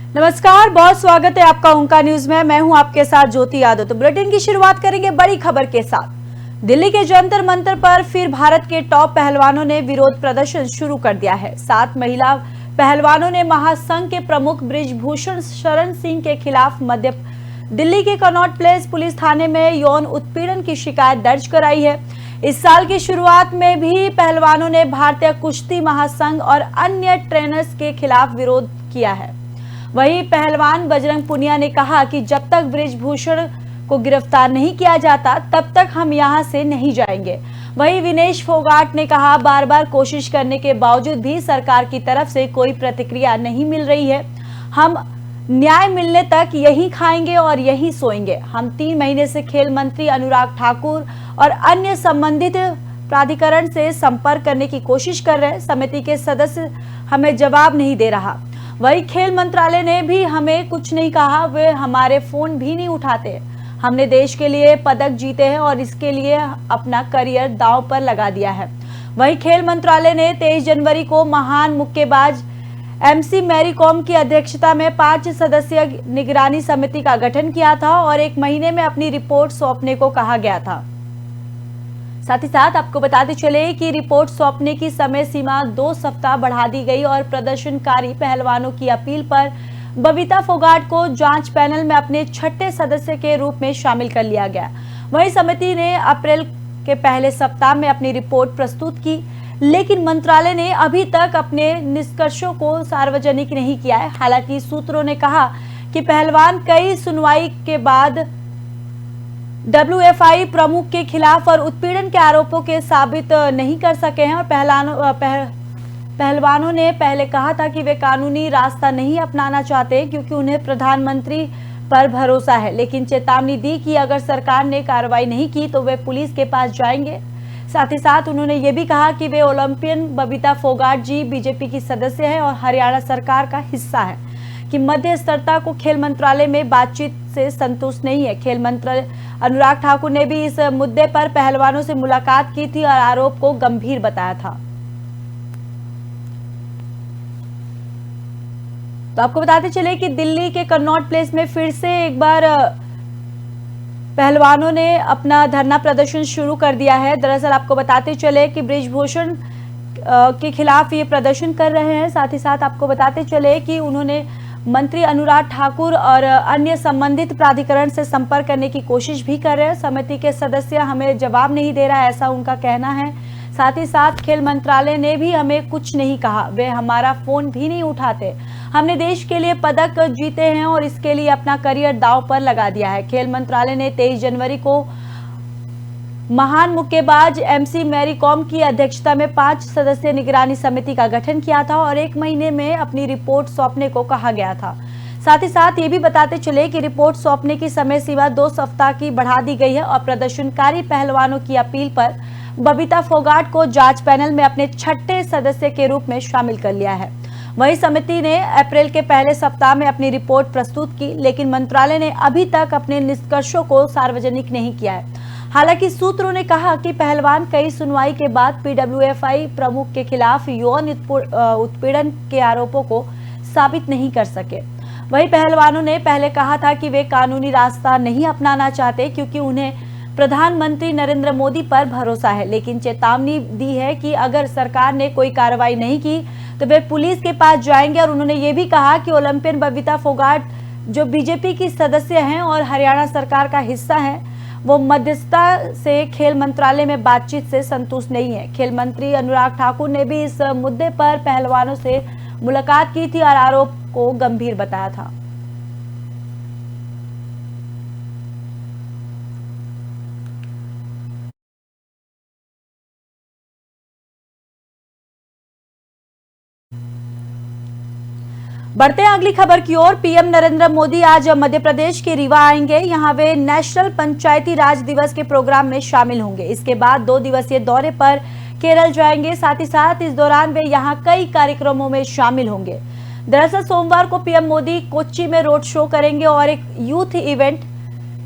नमस्कार, बहुत स्वागत है आपका ओंकार न्यूज में। मैं हूं आपके साथ ज्योति यादव। तो बुलेटिन की शुरुआत करेंगे बड़ी खबर के साथ। दिल्ली के जंतर मंतर पर फिर भारत के टॉप पहलवानों ने विरोध प्रदर्शन शुरू कर दिया है। 7 महिला पहलवानों ने महासंघ के प्रमुख बृजभूषण शरण सिंह के खिलाफ मध्य दिल्ली के कनॉट प्लेस पुलिस थाने में यौन उत्पीड़न की शिकायत दर्ज कराई है। इस साल की शुरुआत में भी पहलवानों ने भारतीय कुश्ती महासंघ और अन्य ट्रेनर्स के खिलाफ विरोध किया है। वहीं पहलवान बजरंग पुनिया ने कहा कि जब तक बृजभूषण को गिरफ्तार नहीं किया जाता तब तक हम यहां से नहीं जाएंगे। वहीं विनेश फोगाट ने कहा, बार बार कोशिश करने के बावजूद भी सरकार की तरफ से कोई प्रतिक्रिया नहीं मिल रही है। हम न्याय मिलने तक यहीं खाएंगे और यहीं सोएंगे। हम 3 महीने से खेल मंत्री अनुराग ठाकुर और अन्य संबंधित प्राधिकरण से संपर्क करने की कोशिश कर रहे हैं। समिति के सदस्य हमें जवाब नहीं दे रहा। वही खेल मंत्रालय ने भी हमें कुछ नहीं कहा, वे हमारे फोन भी नहीं उठाते। हमने देश के लिए पदक जीते हैं और इसके लिए अपना करियर दांव पर लगा दिया है। वही खेल मंत्रालय ने 23 जनवरी को महान मुक्केबाज MC मैरी कॉम की अध्यक्षता में 5 सदस्यीय निगरानी समिति का गठन किया था और 1 महीने में अपनी रिपोर्ट सौंपने को कहा गया था। साथ ही साथ आपको बताते चले कि रिपोर्ट सौंपने की समय सीमा 2 सप्ताह बढ़ा दी गई और प्रदर्शनकारी पहलवानों की अपील पर बबीता फोगाट को जांच पैनल में अपने 6ठे सदस्य के रूप में शामिल कर लिया गया। वहीं समिति ने अप्रैल के पहले सप्ताह में अपनी रिपोर्ट प्रस्तुत की, लेकिन मंत्रालय ने अभी तक अपने निष्कर्षों को सार्वजनिक नहीं किया है। हालांकि सूत्रों ने कहा कि पहलवान कई सुनवाई के बाद WFI प्रमुख के खिलाफ और उत्पीड़न के आरोपों के साबित नहीं कर सके हैं और पहलवानों ने पहले कहा था कि वे कानूनी रास्ता नहीं अपनाना चाहते क्योंकि उन्हें प्रधानमंत्री पर भरोसा है, लेकिन चेतावनी दी कि अगर सरकार ने कार्रवाई नहीं की तो वे पुलिस के पास जाएंगे। साथ ही साथ उन्होंने ये भी कहा कि वे ओलंपियन बबीता फोगाट जी बीजेपी की सदस्य है और हरियाणा सरकार का हिस्सा है, कि मध्य स्तरता को खेल मंत्रालय में बातचीत से संतुष्ट नहीं है। खेल मंत्री अनुराग ठाकुर ने भी इस मुद्दे पर पहलवानों से मुलाकात की थी और आरोप को गंभीर बताया था। तो आपको बताते चले कि दिल्ली के कनॉट प्लेस में फिर से एक बार पहलवानों ने अपना धरना प्रदर्शन शुरू कर दिया है। दरअसल आपको बताते चले कि बृजभूषण के खिलाफ ये प्रदर्शन कर रहे हैं। साथ ही साथ आपको बताते चले कि उन्होंने मंत्री अनुराग ठाकुर और अन्य संबंधित प्राधिकरण से संपर्क करने की कोशिश भी कर रहे हैं। समिति के सदस्य हमें जवाब नहीं दे रहा, ऐसा उनका कहना है। साथ ही साथ खेल मंत्रालय ने भी हमें कुछ नहीं कहा, वे हमारा फोन भी नहीं उठाते। हमने देश के लिए पदक जीते हैं और इसके लिए अपना करियर दांव पर लगा दिया है। खेल मंत्रालय ने 23 जनवरी को महान मुक्केबाज MC मैरी कॉम की अध्यक्षता में 5 सदस्यीय निगरानी समिति का गठन किया था और 1 महीने में अपनी रिपोर्ट सौंपने को कहा गया था। साथ ही साथ ये भी बताते चले कि रिपोर्ट सौंपने की समय सीमा 2 सप्ताह की बढ़ा दी गई है और प्रदर्शनकारी पहलवानों की अपील पर बबीता फोगाट को जांच पैनल में अपने 6ठे सदस्य के रूप में शामिल कर लिया है। वहीं समिति ने अप्रैल के पहले सप्ताह में अपनी रिपोर्ट प्रस्तुत की, लेकिन मंत्रालय ने अभी तक अपने निष्कर्षों को सार्वजनिक नहीं किया है। हालांकि सूत्रों ने कहा कि पहलवान कई सुनवाई के बाद PWFI प्रमुख के खिलाफ यौन उत्पीड़न के आरोपों को साबित नहीं कर सके। वहीं पहलवानों ने पहले कहा था कि वे कानूनी रास्ता नहीं अपनाना चाहते क्योंकि उन्हें प्रधानमंत्री नरेंद्र मोदी पर भरोसा है, लेकिन चेतावनी दी है कि अगर सरकार ने कोई कार्रवाई नहीं की तो वे पुलिस के पास जाएंगे। और उन्होंने ये भी कहा कि ओलंपियन बबीता फोगाट जो बीजेपी की सदस्य हैं और हरियाणा सरकार का हिस्सा है, वो मध्यस्थता से खेल मंत्रालय में बातचीत से संतुष्ट नहीं है। खेल मंत्री अनुराग ठाकुर ने भी इस मुद्दे पर पहलवानों से मुलाकात की थी और आरोप को गंभीर बताया था। बढ़ते हैं अगली खबर की ओर। पीएम नरेंद्र मोदी आज मध्य प्रदेश के रीवा आएंगे। यहां वे नेशनल पंचायती राज दिवस के प्रोग्राम में शामिल होंगे। इसके बाद 2 दिवसीय दौरे पर केरल जाएंगे। साथ ही साथ इस दौरान वे यहां कई कार्यक्रमों में शामिल होंगे। दरअसल सोमवार को पीएम मोदी कोच्चि में रोड शो करेंगे और एक यूथ इवेंट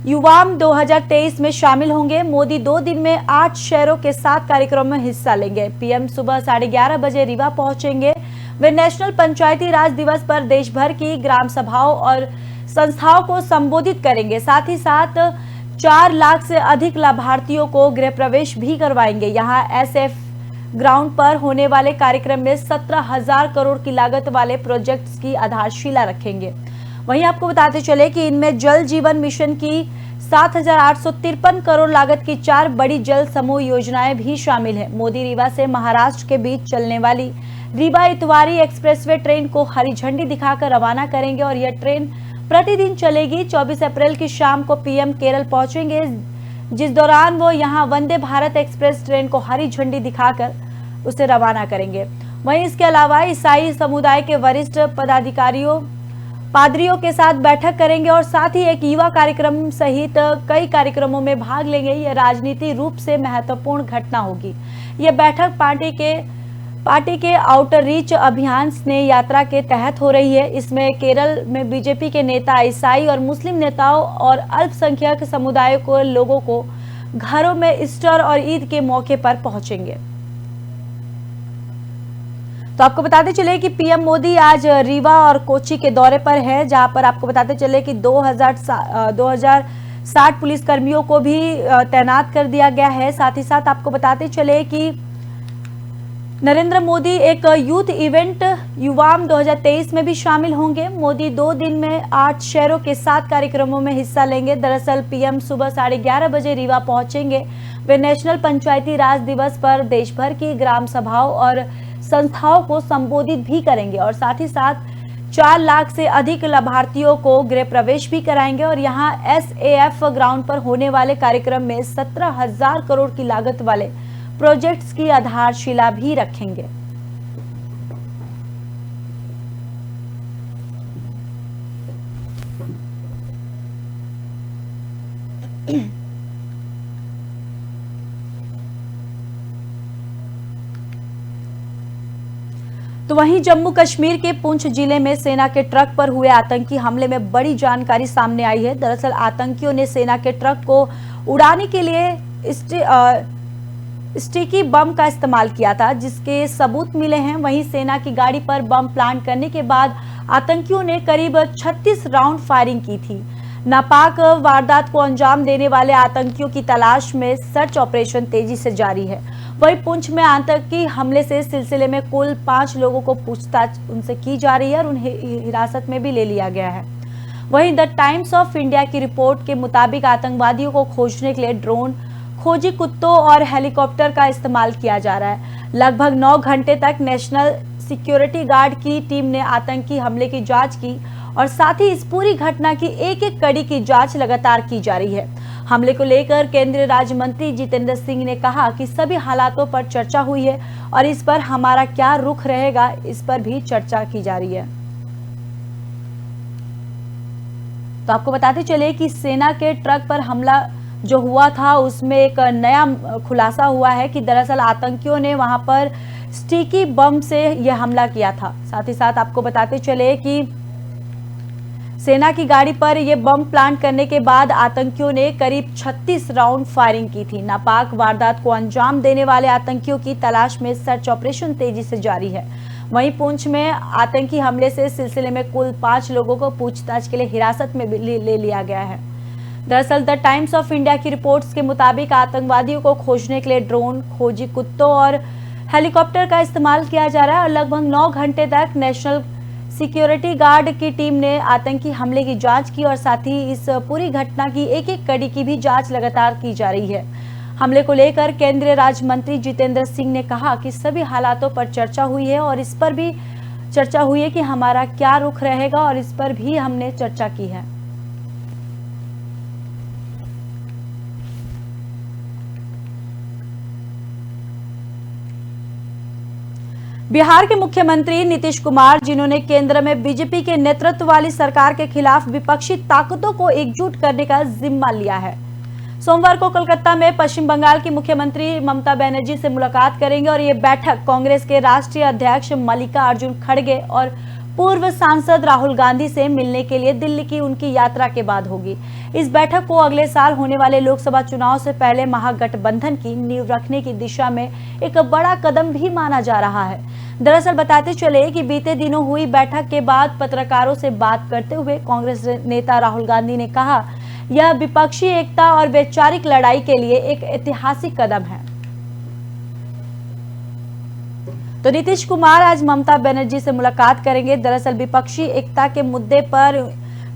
युवाम 2023 में शामिल होंगे। मोदी 2 दिन में 8 शहरों के 7 कार्यक्रमों में हिस्सा लेंगे। पीएम सुबह 11:30 बजे रीवा पहुंचेंगे। वे नेशनल पंचायती राज दिवस पर देश भर की ग्राम सभाओं और संस्थाओं को संबोधित करेंगे। साथ ही साथ 4 लाख से अधिक लाभार्थियों को गृह प्रवेश भी करवाएंगे। यहाँ SF ग्राउंड पर होने वाले कार्यक्रम में 17,000 करोड़ की लागत वाले प्रोजेक्ट्स की आधारशिला रखेंगे। वहीं आपको बताते चले कि इनमें जल जीवन मिशन की 7,853 करोड़ लागत की 4 बड़ी जल समूह योजनाएं भी शामिल हैं। मोदी रीवा से महाराष्ट्र के बीच चलने वाली रीवा इतवारी एक्सप्रेसवे ट्रेन को हरी झंडी दिखाकर रवाना करेंगे और यह ट्रेन प्रतिदिन चलेगी। 24 अप्रैल की शाम को PM केरल पहुंचेंगे, जिस दौरान वो यहां वंदे भारत एक्सप्रेस ट्रेन को हरी झंडी दिखाकर उसे रवाना करेंगे। वहीं इसके अलावा ईसाई समुदाय के वरिष्ठ पदाधिकारियों पादरियों के साथ बैठक करेंगे और साथ ही एक युवा कार्यक्रम सहित कई कार्यक्रमों में भाग लेंगे। यह राजनीतिक रूप से महत्वपूर्ण घटना होगी। यह बैठक पार्टी के आउटरीच अभियान स्नेह यात्रा के तहत हो रही है। इसमें केरल में बीजेपी के नेता ईसाई और मुस्लिम नेताओं और अल्पसंख्यक समुदायों को लोगों को घरों में ईस्टर और ईद के मौके पर पहुंचेंगे। तो आपको बताते चले कि PM मोदी आज रीवा और कोच्चि के दौरे पर है, जहां पर आपको बताते चले कि 2060 पुलिसकर्मियों को भी तैनात कर दिया गया है। साथ ही साथ आपको बताते चले कि नरेंद्र मोदी एक यूथ इवेंट युवाम 2023 में भी शामिल होंगे। मोदी 2 दिन में 8 शहरों के 7 कार्यक्रमों में हिस्सा लेंगे। दरअसल PM सुबह 11:30 बजे रीवा पहुंचेंगे। वे नेशनल पंचायती राज दिवस पर देश भर की ग्राम सभाओं और संस्थाओं को संबोधित भी करेंगे और साथ ही साथ 4 लाख से अधिक लाभार्थियों को गृह प्रवेश भी कराएंगे और यहां SAF ग्राउंड पर होने वाले कार्यक्रम में 17,000 करोड़ की लागत वाले प्रोजेक्ट्स की आधारशिला भी रखेंगे। तो वहीं जम्मू कश्मीर के पुंछ जिले में सेना के ट्रक पर हुए आतंकी हमले में बड़ी जानकारी सामने आई है। दरअसल आतंकियों ने सेना के ट्रक को उड़ाने के लिए स्टिकी बम का इस्तेमाल किया था, जिसके सबूत मिले हैं। वहीं सेना की गाड़ी पर बम प्लांट करने के बाद आतंकियों ने करीब 36 राउंड फायरिंग की थी। नापाक वारदात को अंजाम देने वाले आतंकियों की तलाश में सर्च ऑपरेशन तेजी से जारी है। वहीं पुंछ में आतंकी हमले से सिलसिले में कुल 5 लोगों को पूछताछ उनसे की जा रही है और उन्हें हिरासत में भी ले लिया गया है। वहीं द टाइम्स ऑफ इंडिया की रिपोर्ट के मुताबिक आतंकवादियों को खोजने के लिए ड्रोन, खोजी कुत्तों और हेलीकॉप्टर का इस्तेमाल किया जा रहा है। लगभग 9 घंटे तक नेशनल सिक्योरिटी गार्ड की टीम ने आतंकी हमले की जांच की और साथ ही इस पूरी घटना की एक-एक कड़ी की जांच लगातार की जा रही है। हमले को लेकर केंद्रीय राज्य मंत्री जितेंद्र सिंह ने कहा कि सभी हालातों पर चर्चा हुई है और इस पर हमारा क्या रुख रहेगा, इस पर भी चर्चा की जा रही है। तो आपको बताते चले कि सेना के ट्रक पर हमला जो हुआ था उसमें एक नया खुलासा हुआ है कि दरअसल आतंकियों ने वहां पर स्टिकी बम से यह हमला किया था। साथ ही साथ आपको बताते चले कि सेना की गाड़ी पर यह बम प्लांट करने के बाद आतंकियों ने करीब 36 राउंड फायरिंग की थी। नापाक वारदात को अंजाम देने वाले आतंकियों की तलाश में सर्च ऑपरेशन तेजी से जारी है। वहीं पुंछ में आतंकी हमले से सिलसिले में कुल 5 लोगों को पूछताछ के लिए हिरासत में ले लिया गया है। दरअसल द टाइम्स ऑफ इंडिया की रिपोर्ट्स के मुताबिक आतंकवादियों को खोजने के लिए ड्रोन, खोजी कुत्तों और हेलीकॉप्टर का इस्तेमाल किया जा रहा है और लगभग 9 घंटे तक नेशनल सिक्योरिटी गार्ड की टीम ने आतंकी हमले की जांच की और साथ ही इस पूरी घटना की एक-एक कड़ी की भी जांच लगातार की जा रही है। हमले को लेकर केंद्रीय राज्य मंत्री जितेंद्र सिंह ने कहा कि सभी हालातों पर चर्चा हुई है और इस पर भी चर्चा हुई है कि हमारा क्या रुख रहेगा और इस पर भी हमने चर्चा की है। बिहार के मुख्यमंत्री नीतीश कुमार, जिन्होंने केंद्र में बीजेपी के नेतृत्व वाली सरकार के खिलाफ विपक्षी ताकतों को एकजुट करने का जिम्मा लिया है, सोमवार को कोलकाता में पश्चिम बंगाल की मुख्यमंत्री ममता बनर्जी से मुलाकात करेंगे और ये बैठक कांग्रेस के राष्ट्रीय अध्यक्ष मल्लिकार्जुन खड़गे और पूर्व सांसद राहुल गांधी से मिलने के लिए दिल्ली की उनकी यात्रा के बाद होगी। इस बैठक को अगले साल होने वाले लोकसभा चुनाव से पहले महागठबंधन की नींव रखने की दिशा में एक बड़ा कदम भी माना जा रहा है। दरअसल बताते चले कि बीते दिनों हुई बैठक के बाद पत्रकारों से बात करते हुए कांग्रेस नेता राहुल गांधी ने कहा, यह विपक्षी एकता और वैचारिक लड़ाई के लिए एक ऐतिहासिक कदम है। तो नीतीश कुमार आज ममता बनर्जी से मुलाकात करेंगे। दरअसल विपक्षी एकता के मुद्दे पर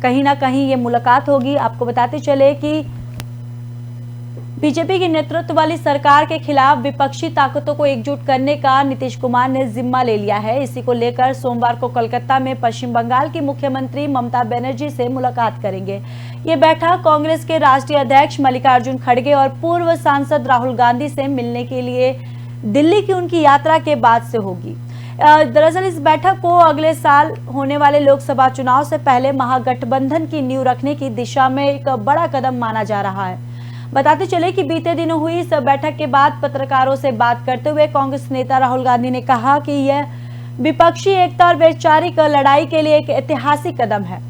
कहीं ना कहीं ये मुलाकात होगी। आपको बताते चले कि बीजेपी की नेतृत्व वाली सरकार के खिलाफ विपक्षी ताकतों को एकजुट करने का नीतीश कुमार ने जिम्मा ले लिया है। इसी को लेकर सोमवार को कोलकाता में पश्चिम बंगाल की मुख्यमंत्री ममता बनर्जी से मुलाकात करेंगे। ये बैठक कांग्रेस के राष्ट्रीय अध्यक्ष मल्लिकार्जुन खड़गे और पूर्व सांसद राहुल गांधी से मिलने के लिए दिल्ली की उनकी यात्रा के बाद से होगी। दरअसल इस बैठक को अगले साल होने वाले लोकसभा चुनाव से पहले महागठबंधन की नींव रखने की दिशा में एक बड़ा कदम माना जा रहा है। बताते चले कि बीते दिनों हुई इस बैठक के बाद पत्रकारों से बात करते हुए कांग्रेस नेता राहुल गांधी ने कहा कि यह विपक्षी एकता और वैचारिक लड़ाई के लिए एक ऐतिहासिक कदम है।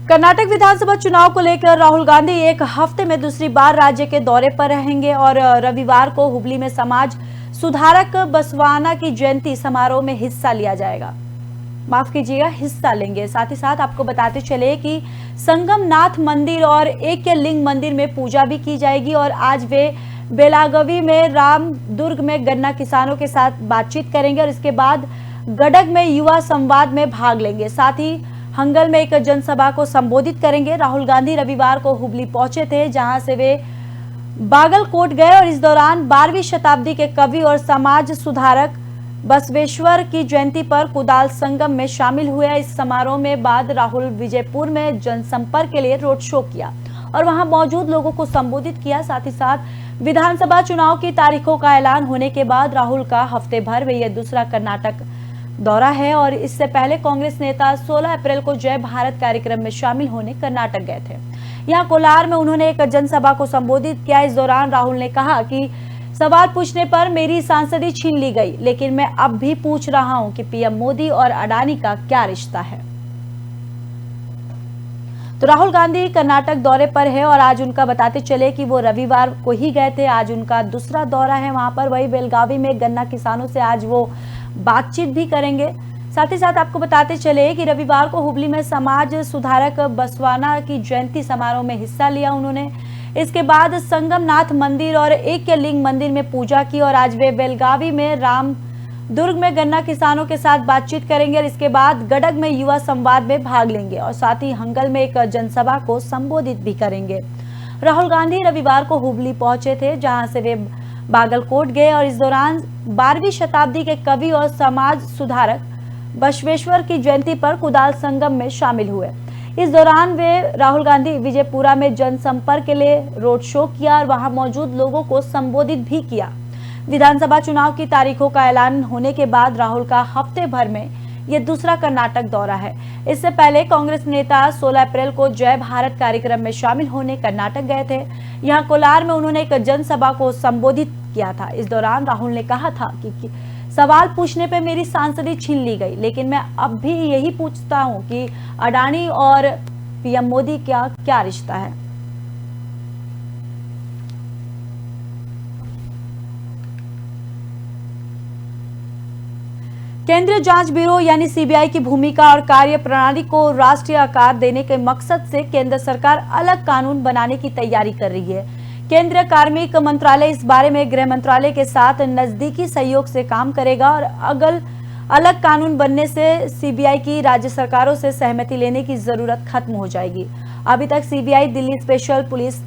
कर्नाटक विधानसभा चुनाव को लेकर राहुल गांधी एक हफ्ते में दूसरी बार राज्य के दौरे पर रहेंगे और रविवार को हुबली में समाज सुधारक बसवाना की जयंती समारोह में हिस्सा लिया जाएगा। माफ कीजिएगा, हिस्सा लेंगे। साथ ही साथ आपको बताते चले कि संगमनाथ मंदिर और एक लिंग मंदिर में पूजा भी की जाएगी और आज वे बेलागवी में रामदुर्ग में गन्ना किसानों के साथ बातचीत करेंगे और इसके बाद गडग में युवा संवाद में भाग लेंगे। साथ ही हंगल में एक जनसभा को संबोधित करेंगे। राहुल गांधी रविवार को हुबली पहुंचे थे, जहां से वे बागलकोट गए और इस दौरान 12वीं शताब्दी के कवि और समाज सुधारक बसवेश्वर की जयंती पर कुदाल संगम में शामिल हुए। इस समारोह में बाद राहुल विजयपुर में जनसंपर्क के लिए रोड शो किया और वहां मौजूद लोगों को संबोधित किया। साथ ही साथ विधानसभा चुनाव की तारीखों का ऐलान होने के बाद राहुल का हफ्ते भर में यह दूसरा कर्नाटक दौरा है और इससे पहले कांग्रेस नेता 16 अप्रैल को जय भारत कार्यक्रम में शामिल होने कर्नाटक गए थे। यहां कोलार में उन्होंने एक जनसभा को संबोधित किया। इस दौरान राहुल ने कहा कि सवाल पूछने पर मेरी सांसदी छीन ली गई, लेकिन मैं अब भी पूछ रहा हूं कि पीएम मोदी और अडानी का क्या रिश्ता है। तो राहुल गांधी कर्नाटक दौरे पर है और आज उनका बताते चले कि वो रविवार को ही गए थे, आज उनका दूसरा दौरा है वहां पर। वही बेलगावी में गन्ना किसानों से आज वो बातचीत भी करेंगे। साथ ही साथ आपको बताते चले कि रविवार को हुबली में समाज सुधारक बसवाना की जयंती समारोह में हिस्सा लिया उन्होंने। इसके बाद संगमनाथ मंदिर और एक लिंग मंदिर में पूजा की और आज वे बेलगावी में रामदुर्ग में गन्ना किसानों के साथ बातचीत करेंगे और इसके बाद गडग में युवा संवाद में भाग लेंगे और साथ ही हंगल में एक जनसभा को संबोधित भी करेंगे। राहुल गांधी रविवार को हुबली पहुंचे थे, जहां से वे बागलकोट गए और इस दौरान 12वीं शताब्दी के कवि और समाज सुधारक बसवेश्वर की जयंती पर कुदाल संगम में शामिल हुए। इस दौरान वे राहुल गांधी विजयपुरा में जनसंपर्क के लिए रोड शो किया और वहां मौजूद लोगों को संबोधित भी किया। विधानसभा चुनाव की तारीखों का ऐलान होने के बाद राहुल का हफ्ते भर में यह दूसरा कर्नाटक दौरा है। इससे पहले कांग्रेस नेता 16 अप्रैल को जय भारत कार्यक्रम में शामिल होने कर्नाटक गए थे। यहां कोलार में उन्होंने एक जनसभा को संबोधित किया था। इस दौरान राहुल ने कहा था कि सवाल पूछने पे मेरी सांसदी छीन ली गई, लेकिन मैं अब भी यही पूछता हूं कि अडानी और पीएम मोदी का क्या रिश्ता है। केंद्रीय जांच ब्यूरो यानी सीबीआई की भूमिका और कार्य प्रणाली को राष्ट्रीय आकार देने के मकसद से केंद्र सरकार अलग कानून बनाने की तैयारी कर रही है। केंद्रीय कार्मिक मंत्रालय इस बारे में गृह मंत्रालय के साथ नजदीकी सहयोग से काम करेगा और अलग कानून बनने से सीबीआई की राज्य सरकारों से सहमति लेने की जरूरत खत्म हो जाएगी। अभी तक CBI Delhi special police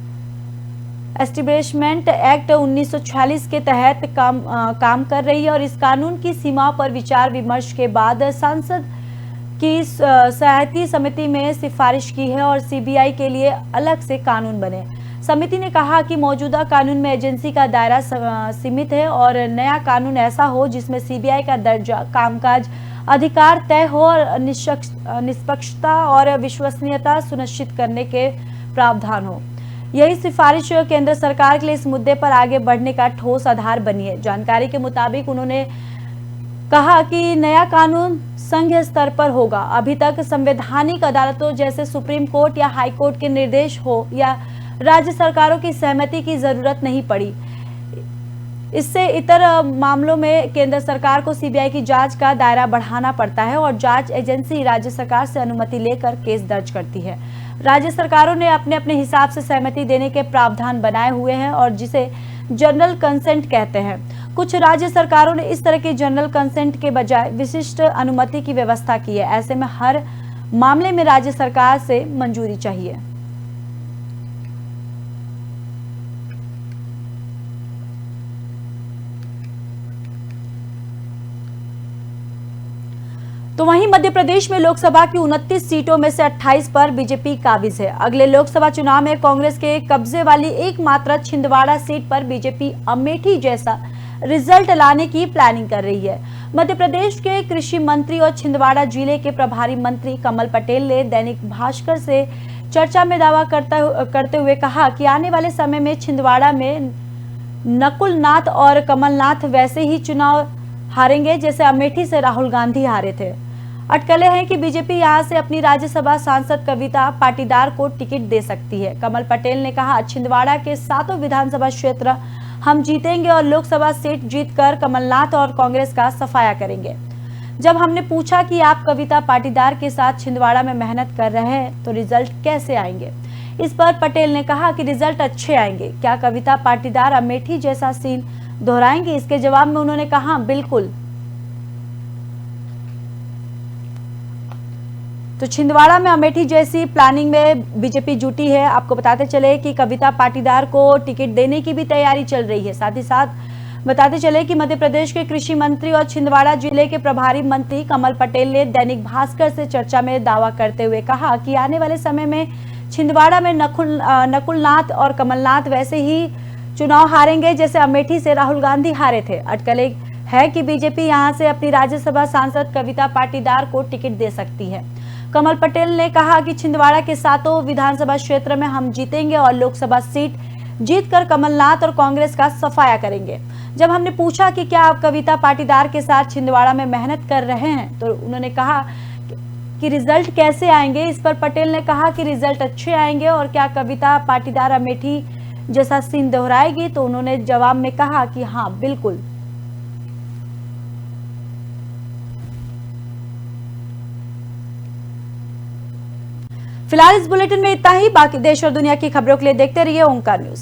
establishment act 1946 के तहत काम कर रही है और इस कानून की सीमाओं पर विचार विमर्श के बाद संसद की सहायता समिति में सिफारिश की है और सीबीआई के लिए अलग से कानून बने। समिति ने कहा कि मौजूदा कानून में एजेंसी का दायरा सीमित है और नया कानून ऐसा हो जिसमें सीबीआई का दर्जा, कामकाज, अधिकार तय हो और निष्पक्षता और विश्वसनीयता सुनिश्चित करने के प्रावधान हो। यही सिफारिश केंद्र सरकार के लिए इस मुद्दे पर आगे बढ़ने का ठोस आधार बनी है। जानकारी के मुताबिक उन्होंने कहा कि नया कानून संघीय स्तर पर होगा। अभी तक संवैधानिक अदालतों जैसे सुप्रीम कोर्ट या हाई कोर्ट के निर्देश हो या राज्य सरकारों की सहमति की जरूरत नहीं पड़ी। इससे इतर मामलों में केंद्र सरकार को सीबीआई की जांच का दायरा बढ़ाना पड़ता है और जांच एजेंसी राज्य सरकार से अनुमति लेकर केस दर्ज करती है। राज्य सरकारों ने अपने अपने हिसाब से सहमति देने के प्रावधान बनाए हुए हैं और जिसे जनरल कंसेंट कहते हैं। कुछ राज्य सरकारों ने इस तरह के जनरल कंसेंट के बजाय विशिष्ट अनुमति की व्यवस्था की है। ऐसे में हर मामले में राज्य सरकार से मंजूरी चाहिए। तो वहीं मध्य प्रदेश में लोकसभा की 29 सीटों में से 28 पर बीजेपी काबिज है। अगले लोकसभा चुनाव में कांग्रेस के कब्जे वाली एकमात्र छिंदवाड़ा सीट पर बीजेपी अमेठी जैसा रिजल्ट लाने की प्लानिंग कर रही है। मध्य प्रदेश के कृषि मंत्री और छिंदवाड़ा जिले के प्रभारी मंत्री कमल पटेल ने दैनिक भास्कर से चर्चा में दावा करते हुए कहा कि आने वाले समय में छिंदवाड़ा में नकुल नाथ और कमलनाथ वैसे ही चुनाव हारेंगे जैसे अमेठी से राहुल गांधी हारे थे। अटकलें हैं कि बीजेपी यहां से अपनी राज्यसभा सांसद कविता पाटीदार को टिकट दे सकती है। कमल पटेल ने कहा, छिंदवाड़ा के 7 विधानसभा क्षेत्र हम जीतेंगे और लोकसभा सीट जीतकर कमलनाथ और कांग्रेस का सफाया करेंगे। जब हमने पूछा कि आप कविता पाटीदार के साथ छिंदवाड़ा में मेहनत कर रहे हैं तो रिजल्ट कैसे आएंगे, इस पर पटेल ने कहा कि रिजल्ट अच्छे आएंगे। क्या कविता पाटीदार अमेठी जैसा सीन दोहराएंगे? इसके जवाब में उन्होंने कहा, बिल्कुल। तो छिंदवाड़ा में अमेठी जैसी प्लानिंग में बीजेपी जुटी है। आपको बताते चले कि कविता पाटीदार को टिकट देने की भी तैयारी चल रही है। साथ ही साथ बताते चले कि मध्य प्रदेश के कृषि मंत्री और छिंदवाड़ा जिले के प्रभारी मंत्री कमल पटेल ने दैनिक भास्कर से चर्चा में दावा करते हुए कहा कि आने वाले समय में छिंदवाड़ा में नकुलनाथ और कमलनाथ वैसे ही चुनाव हारेंगे जैसे अमेठी से राहुल गांधी हारे थे। अटकलें है कि बीजेपी यहां से अपनी राज्यसभा सांसद कविता पाटीदार को टिकट दे सकती है। कमल पटेल ने कहा कि छिंदवाड़ा के 7 विधानसभा क्षेत्र में हम जीतेंगे और लोकसभा सीट जीतकर कमलनाथ और कांग्रेस का सफाया करेंगे। जब हमने पूछा कि क्या आप कविता पाटीदार के साथ छिंदवाड़ा में मेहनत कर रहे हैं तो उन्होंने कहा कि रिजल्ट कैसे आएंगे, इस पर पटेल ने कहा कि रिजल्ट अच्छे आएंगे। और क्या कविता पाटीदार अमेठी जैसा सीन दोहराएगी, तो उन्होंने जवाब में कहा कि हाँ, बिल्कुल। फिलहाल इस बुलेटिन में इतना ही। बाकी देश और दुनिया की खबरों के लिए देखते रहिए ओंकार न्यूज।